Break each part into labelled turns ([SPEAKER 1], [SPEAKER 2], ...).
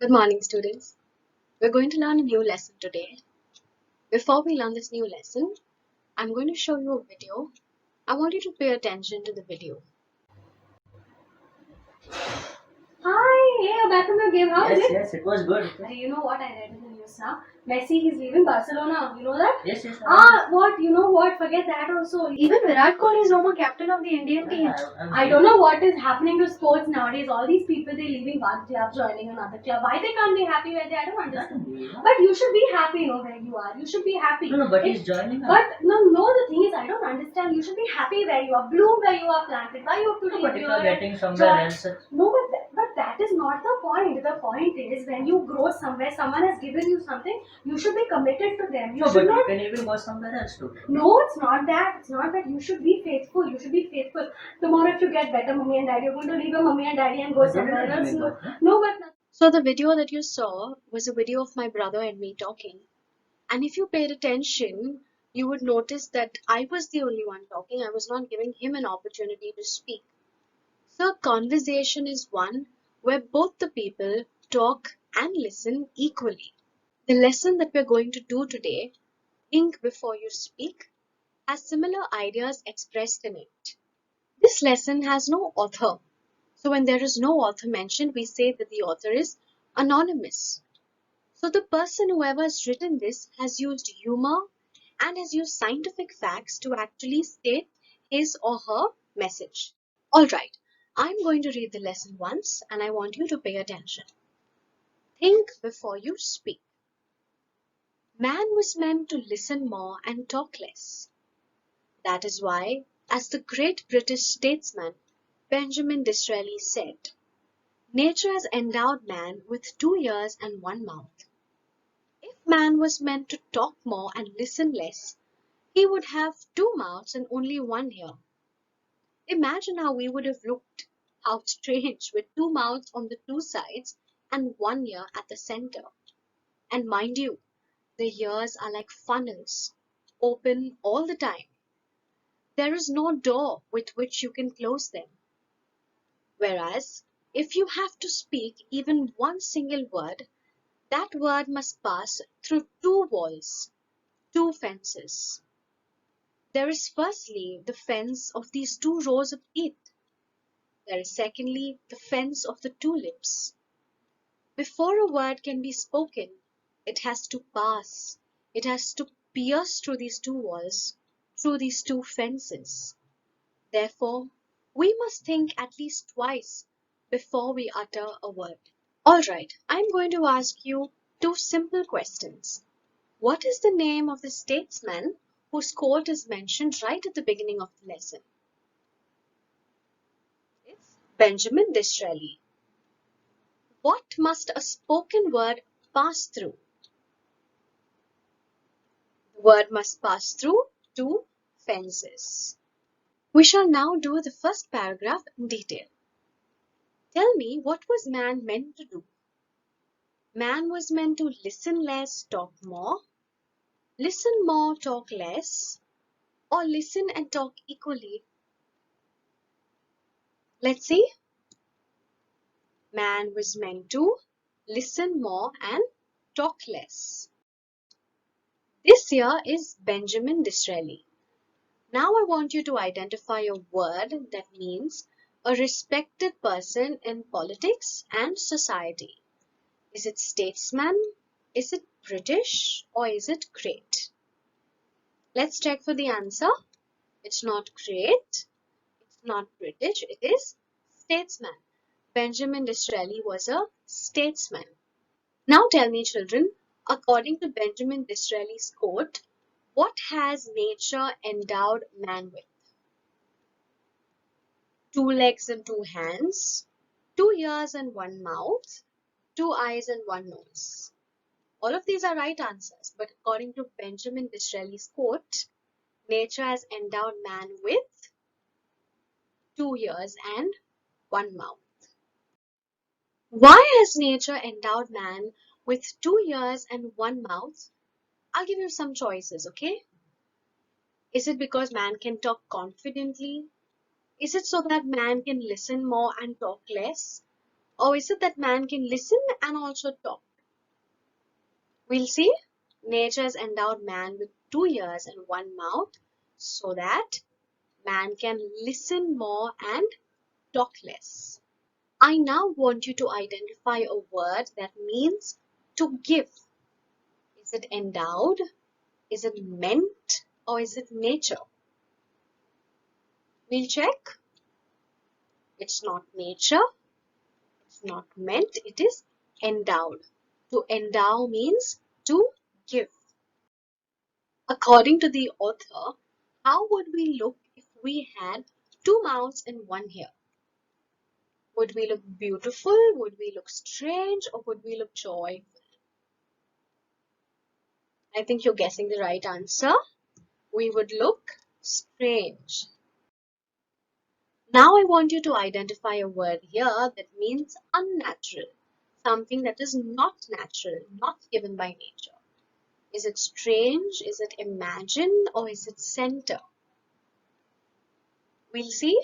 [SPEAKER 1] Good morning, students. We're going to learn a new lesson today. Before we learn this new lesson, I'm going to show you a video. I want you to pay attention to the video.
[SPEAKER 2] Hi, hey, you're back from your game. How was
[SPEAKER 3] Yes,
[SPEAKER 2] it?
[SPEAKER 3] yes, it was good.
[SPEAKER 2] You know what I read in the news now? Messi, he's leaving Barcelona. You know that?
[SPEAKER 3] Yes, yes, I know.
[SPEAKER 2] What? You know what? Forget that also. Even Virat Kohli is no more captain of the Indian team. I don't know what is happening to sports nowadays. All these people, they're leaving one club, joining another club. Why they can't be happy where they are? I don't understand. But you should be happy, where you are. You should be happy.
[SPEAKER 3] No, no, but he's joining us.
[SPEAKER 2] But no, the thing is, I don't understand. You should be happy where you are, bloom where you are planted. Why you have to
[SPEAKER 3] No,
[SPEAKER 2] leave
[SPEAKER 3] but if
[SPEAKER 2] your
[SPEAKER 3] you're getting somewhere
[SPEAKER 2] joy?
[SPEAKER 3] else,
[SPEAKER 2] No, but that is not the point. The point is when you grow somewhere, someone has given you something, you should be committed to them. You
[SPEAKER 3] no,
[SPEAKER 2] should
[SPEAKER 3] but you
[SPEAKER 2] not.
[SPEAKER 3] can even go somewhere else too.
[SPEAKER 2] No, it's not that. It's not that. You should be faithful. You should be faithful. Tomorrow, if you get better mommy and daddy, you're going to leave your mommy and daddy and go
[SPEAKER 3] But they
[SPEAKER 2] somewhere
[SPEAKER 3] didn't
[SPEAKER 2] else.
[SPEAKER 3] make
[SPEAKER 2] No,
[SPEAKER 3] that, huh?
[SPEAKER 2] no, but nothing.
[SPEAKER 1] So, the video that you saw was a video of my brother and me talking. And if you paid attention, you would notice that I was the only one talking. I was not giving him an opportunity to speak. So, conversation is one where both the people talk and listen equally. The lesson that we're going to do today, think before you speak, has similar ideas expressed in it. This lesson has no author. So when there is no author mentioned, we say that the author is anonymous. So the person, whoever has written this, has used humor and has used scientific facts to actually state his or her message. Alright, I'm going to read the lesson once and I want you to pay attention. Think before you speak. Man was meant to listen more and talk less. That is why, as the great British statesman Benjamin Disraeli said, nature has endowed man with 2 ears and one mouth. If man was meant to talk more and listen less, he would have two mouths and only one ear. Imagine how we would have looked. How strange, with two mouths on the two sides and one ear at the center. And mind you, the ears are like funnels, open all the time. There is no door with which you can close them. Whereas, if you have to speak even one single word, that word must pass through two walls, two fences. There is firstly the fence of these two rows of teeth. There is secondly the fence of the two lips. Before a word can be spoken, it has to pass. It has to pierce through these two walls, through these two fences. Therefore, we must think at least twice before we utter a word. Alright, I'm going to ask you two simple questions. What is the name of the statesman whose quote is mentioned right at the beginning of the lesson? It's Benjamin Disraeli. What must a spoken word pass through? The word must pass through two fences. We shall now do the first paragraph in detail. Tell me, what was man meant to do? Man was meant to listen less, talk more, listen more, talk less, or listen and talk equally. Let's see. Man was meant to listen more and talk less. This here is Benjamin Disraeli. Now I want you to identify a word that means a respected person in politics and society. Is it statesman? Is it British? Or is it great? Let's check for the answer. It's not great. It's not British. It is statesman. Benjamin Disraeli was a statesman. Now tell me, children, according to Benjamin Disraeli's quote, what has nature endowed man with? Two legs and two hands, 2 ears and one mouth, two eyes and one nose. All of these are right answers, but according to Benjamin Disraeli's quote, nature has endowed man with 2 ears and one mouth. Why has nature endowed man with 2 ears and one mouth? I'll give you some choices, okay? Is it because man can talk confidently? Is it so that man can listen more and talk less? Or is it that man can listen and also talk? We'll see. Nature has endowed man with 2 ears and 1 mouth so that man can listen more and talk less. I now want you to identify a word that means to give. Is it endowed? Is it meant? Or is it nature? We'll check. It's not nature. It's not meant. It is endowed. To endow means to give. According to the author, how would we look if we had 2 mouths and 1 ear? Would we look beautiful? Would we look strange? Or would we look joyful? I think you're guessing the right answer. We would look strange. Now I want you to identify a word here that means unnatural, something that is not natural, not given by nature. Is it strange? Is it imagine? Or is it center? We'll see.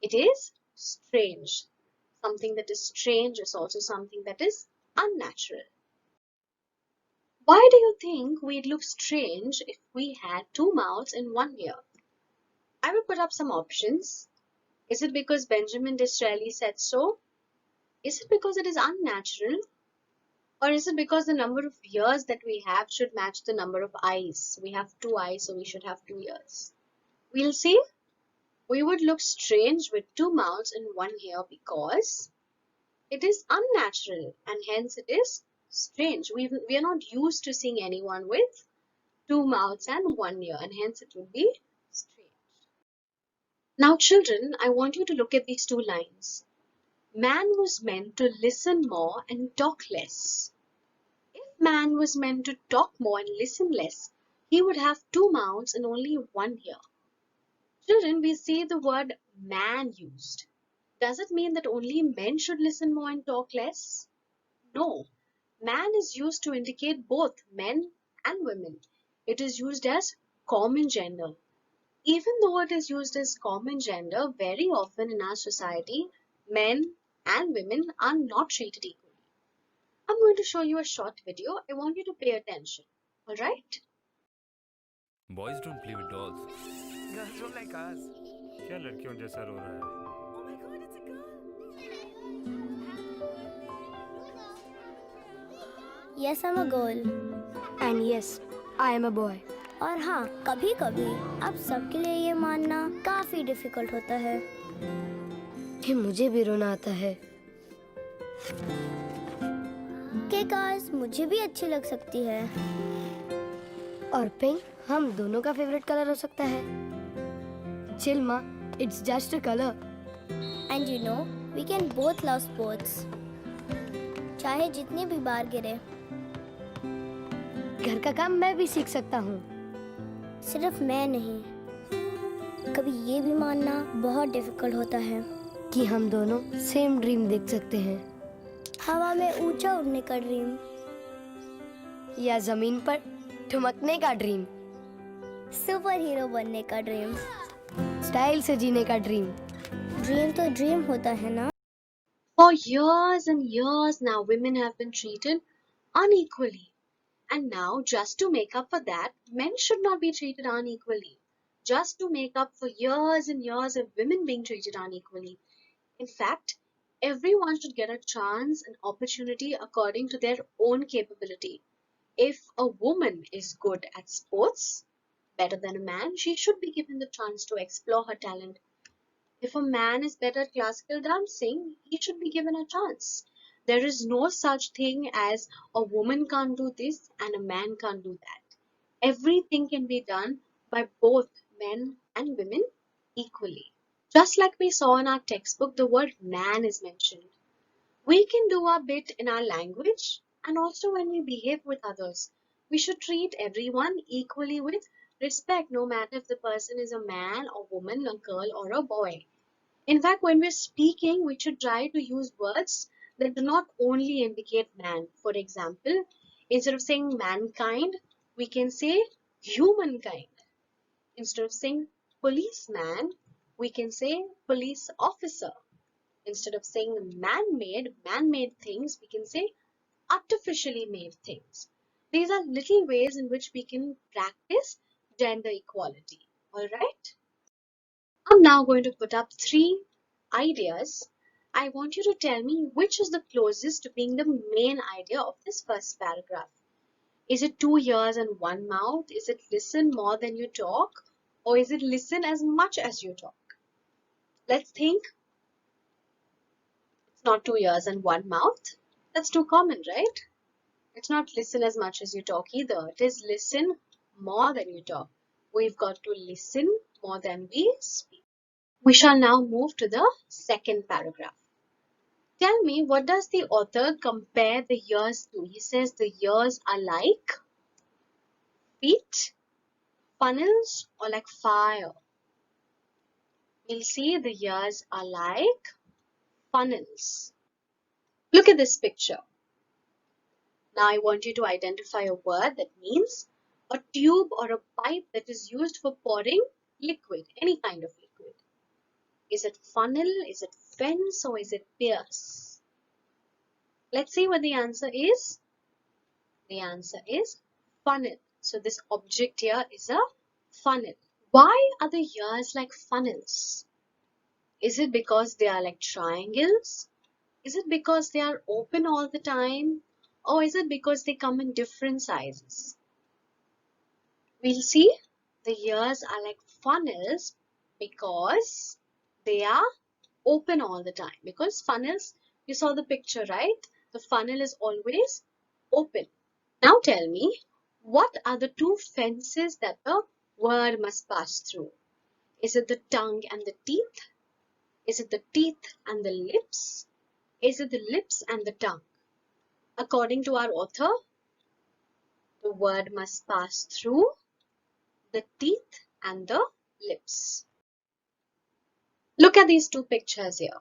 [SPEAKER 1] It is strange. Something that is strange is also something that is unnatural. Why do you think we'd look strange if we had 2 mouths and 1 ear? I will put up some options. Is it because Benjamin Disraeli said so? Is it because it is unnatural? Or is it because the number of ears that we have should match the number of eyes? We have 2 eyes, so we should have 2 ears. We'll see. We would look strange with 2 mouths and 1 ear because it is unnatural and hence it is strange. We are not used to seeing anyone with 2 mouths and 1 ear and hence it would be strange. Now children, I want you to look at these 2 lines. Man was meant to listen more and talk less. If man was meant to talk more and listen less, he would have 2 mouths and only 1 ear. Children, we see the word man used. Does it mean that only men should listen more and talk less? No. Man is used to indicate both men and women. It is used as common gender. Even though it is used as common gender, very often in our society, men and women are not treated equally. I'm going to show you a short video. I want you to pay attention. Alright?
[SPEAKER 4] Boys don't play with dolls.
[SPEAKER 5] Girls don't like us.
[SPEAKER 6] क्या लड़कियों जैसा रो रहा है?
[SPEAKER 5] Oh my god, it's a girl.
[SPEAKER 7] Yes, I'm a girl.
[SPEAKER 2] And yes, I am a boy.
[SPEAKER 7] और हाँ, कभी कभी अब सबके लिए ये मानना काफी डिफिकल्ट होता है
[SPEAKER 2] कि मुझे भी रोना आता है।
[SPEAKER 7] कि कार्स मुझे भी अच्छी लग सकती है।
[SPEAKER 2] और पिंक हम दोनों का फेवरेट कलर हो सकता है। चिल माँ, it's just a color.
[SPEAKER 7] And you know, we can both love sports. चाहे जितनी भी बार गिरे।
[SPEAKER 2] घर का काम मैं भी सीख सकता हूँ।
[SPEAKER 7] सिर्फ मैं नहीं। कभी ये भी मानना बहुत डिफिकल्ट होता है
[SPEAKER 2] कि हम दोनों सेम ड्रीम देख सकते हैं।
[SPEAKER 7] हवा में ऊंचा उड़ने का ड्रीम
[SPEAKER 2] या जमीन पर ठुमकने का ड्रीम,
[SPEAKER 7] सुपर हीरो बनने का ड्रीम,
[SPEAKER 2] स्टाइल से जीने का ड्रीम।
[SPEAKER 7] ड्रीम तो ड्रीम होता है ना।
[SPEAKER 1] For years and years now, women have been treated unequally. And now, just to make up for that, men should not be treated unequally. Just to make up for years and years of women being treated unequally. In fact, everyone should get a chance and opportunity according to their own capability. If a woman is good at sports, better than a man, she should be given the chance to explore her talent. If a man is better at classical dancing, he should be given a chance. There is no such thing as a woman can't do this and a man can't do that. Everything can be done by both men and women equally. Just like we saw in our textbook, the word man is mentioned. We can do our bit in our language and also when we behave with others. We should treat everyone equally with respect, no matter if the person is a man or woman, a girl or a boy. In fact, when we're speaking, we should try to use words that do not only indicate man. For example, instead of saying mankind, we can say humankind. Instead of saying policeman, we can say police officer. Instead of saying man-made things, we can say artificially made things. These are little ways in which we can practice gender equality. All right? I'm now going to put up 3 ideas. I want you to tell me which is the closest to being the main idea of this first paragraph. Is it 2 ears and one mouth? Is it listen more than you talk? Or is it listen as much as you talk? Let's think. It's not 2 ears and one mouth. That's too common, right? It's not listen as much as you talk either. It is listen more than you talk. We've got to listen more than we speak. We shall now move to the second paragraph. Tell me, what does the author compare the ears to? He says the ears are like feet, funnels, or like fire. We'll see the ears are like funnels. Look at this picture. Now I want you to identify a word that means a tube or a pipe that is used for pouring liquid, any kind of liquid. Is it funnel, is it fence, or is it pierce? Let's see what the answer is. The answer is funnel. So this object here is a funnel. Why are the ears like funnels? Is it because they are like triangles? Is it because they are open all the time? Or is it because they come in different sizes? We'll see the ears are like funnels because they are open all the time. Because funnels, you saw the picture, right? The funnel is always open. Now tell me, what are the 2 fences that the word must pass through? Is it the tongue and the teeth? Is it the teeth and the lips? Is it the lips and the tongue? According to our author, the word must pass through the teeth and the lips. Look at these 2 pictures here.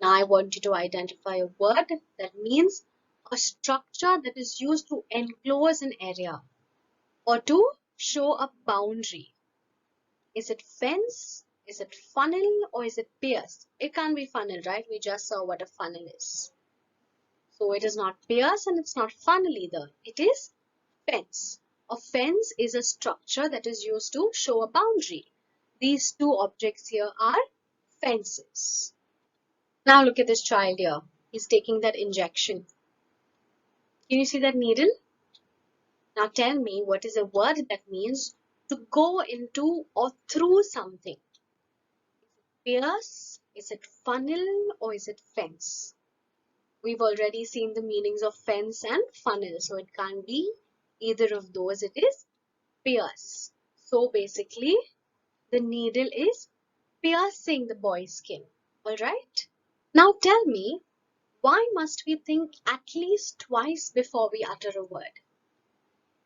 [SPEAKER 1] Now I want you to identify a word that means a structure that is used to enclose an area or to show a boundary. Is it fence? Is it funnel? Or is it pierce? It can't be funnel, right? We just saw what a funnel is. So it is not pierce and it's not funnel either. It is fence. A fence is a structure that is used to show a boundary. These 2 objects here are fences. Now look at this child here. He's taking that injection. Can you see that needle? Now tell me, what is a word that means to go into or through something? Pierce? Is it funnel or is it fence? We've already seen the meanings of fence and funnel, so it can't be either of those. It is pierce. So basically, the needle is piercing the boy's skin. All right? Now tell me, why must we think at least twice before we utter a word?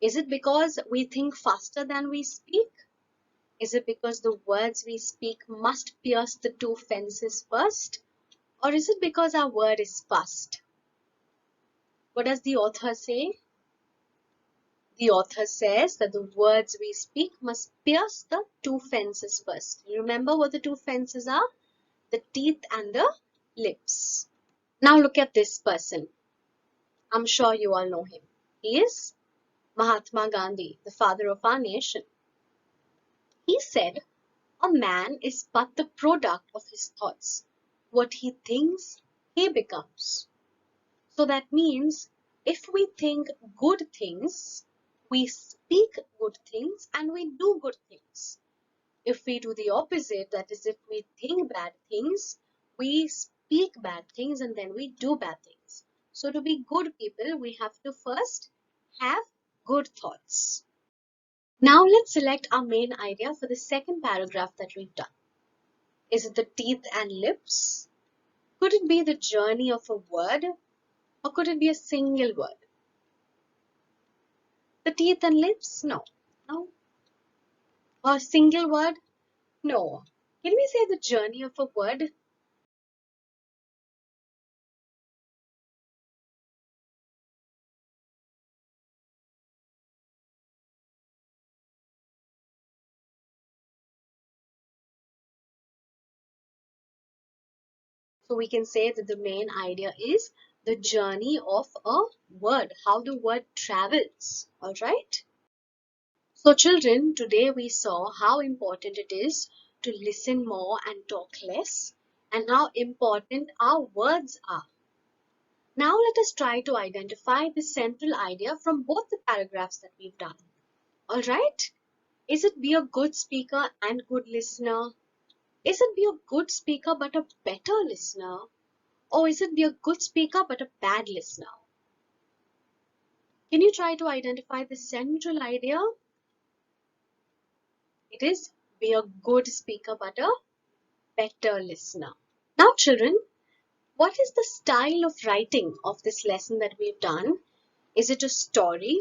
[SPEAKER 1] Is it because we think faster than we speak? Is it because the words we speak must pierce the 2 fences first? Or is it because our word is fast? What does the author say? The author says that the words we speak must pierce the 2 fences first. You remember what the 2 fences are? The teeth and the lips. Now look at this person. I'm sure you all know him. He is Mahatma Gandhi, the father of our nation. He said, a man is but the product of his thoughts. What he thinks, he becomes. So that means if we think good things, we speak good things and we do good things. If we do the opposite, that is, if we think bad things, we speak bad things and then we do bad things. So to be good people, we have to first have good thoughts. Now let's select our main idea for the second paragraph that we've done. Is it the teeth and lips? Could it be the journey of a word? Or could it be a single word? The teeth and lips? No. No. Or a single word? No. Can we say the journey of a word? So we can say that the main idea is the journey of a word, how the word travels. All right? So, children, today we saw how important it is to listen more and talk less, and how important our words are. Now, let us try to identify the central idea from both the paragraphs that we've done. All right? Is it be a good speaker and good listener? Is it be a good speaker but a better listener? Or is it be a good speaker but a bad listener? Can you try to identify the central idea? It is be a good speaker but a better listener. Now, children, what is the style of writing of this lesson that we've done? Is it a story?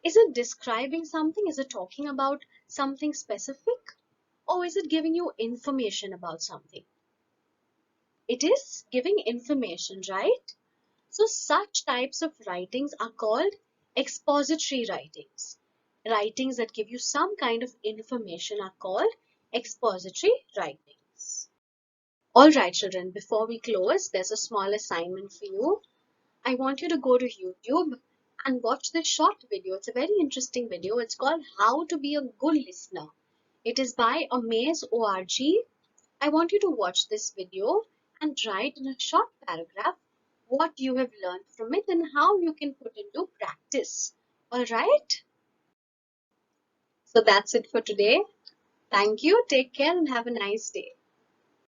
[SPEAKER 1] Is it describing something? Is it talking about something specific? Or is it giving you information about something? It is giving information, right? So such types of writings are called expository writings. Writings that give you some kind of information are called expository writings. All right, children, before we close, there's a small assignment for you. I want you to go to YouTube and watch this short video. It's a very interesting video. It's called How to Be a Good Listener. It is by Amaze.org. I want you to watch this video and write in a short paragraph what you have learned from it and how you can put into practice. All right? So that's it for today. Thank you. Take care and have a nice day.